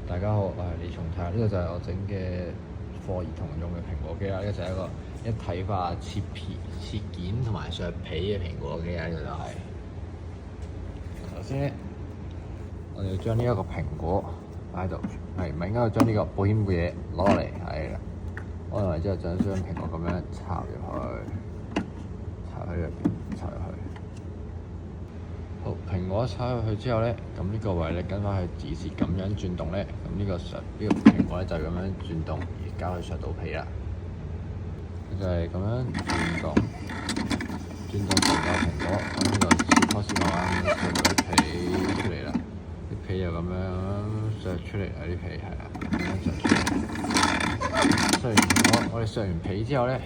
大家好，我係李松泰，呢個就係我整嘅課兒童用嘅蘋果肌啦。呢個就係一個一體化切片、切件同埋削皮嘅蘋果肌啦。呢個就係首先咧，我哋要將呢一個蘋果擺喺度，係唔係應該要將呢個保險嘅嘢攞落嚟？係啦，攞落嚟之後，將蘋果咁樣插入去，插喺入邊，插入去。好，蘋果插入去之後咧，咁呢個位咧跟翻去指示咁樣轉動咧，咁呢個蘋果咧就咁樣轉動，而交去削到皮啦。佢就係咁樣轉動成個蘋果，咁呢個切開先慢慢削到啲皮出嚟啦。啲皮又咁樣削出嚟啦，啲皮係啦，咁樣削出嚟。削完我哋削完皮之後咧，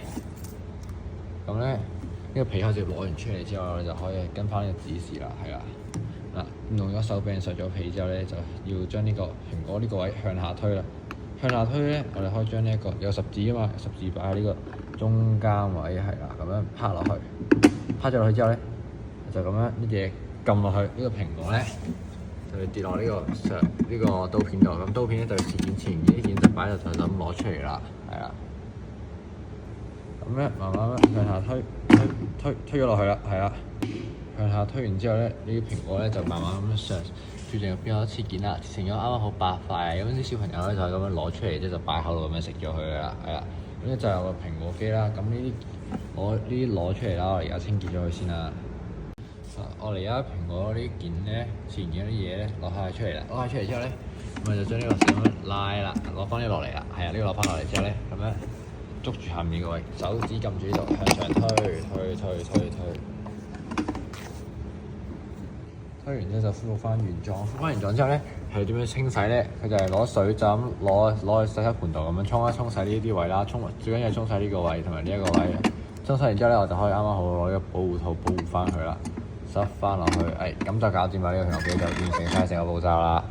咁咧。呢個皮開始攞完出嚟之後，我哋就可以跟翻呢個指示啦，係啦。嗱，用咗手柄削咗皮之後咧，就要將呢個蘋果呢個位向下推啦。向下推咧，我哋可以將呢一個有十字啊嘛，十字擺喺呢個中間位，係啦，咁樣拍落去。拍咗落去之後咧，就咁樣啲嘢撳落去，呢個蘋果咧就會跌落呢個刀片度。咁刀片咧就切件呢件就擺喺度，就咁攞出嚟啦，係啦。咁咧，慢慢向下推咗落去啦，係啦。向下推完之後咧，呢啲蘋果咧就慢慢咁樣上，最近變咗切件啦，切成咗啱啱好8塊。咁啲小朋友咧就係咁樣攞出嚟，即係就擺口度咁樣食咗佢啦，係啦。咁咧就有個蘋果肌啦。咁呢啲攞出嚟啦，我哋而家清潔咗佢先啦。我哋而家蘋果呢件咧，切完件啲嘢咧攞下出嚟啦，攞下出嚟之後咧，咁就將呢個咁樣拉啦，攞翻啲落嚟啦，係啊，呢個攞翻落嚟之後咧，咁樣。捉住下面個位，手指撳住呢度，向上推。推完之後就恢復翻原狀。恢復翻原狀之後咧，係點樣清洗咧？佢就係攞水就咁攞去洗手盆度咁樣沖洗呢啲位啦。最緊要係沖洗呢個位同埋呢一個位。沖洗完之後咧，我就可以啱啱好攞呢個保護套保護翻佢啦，塞翻落去。咁就搞掂啦！呢個蘋果肌就完成晒成個步驟啦。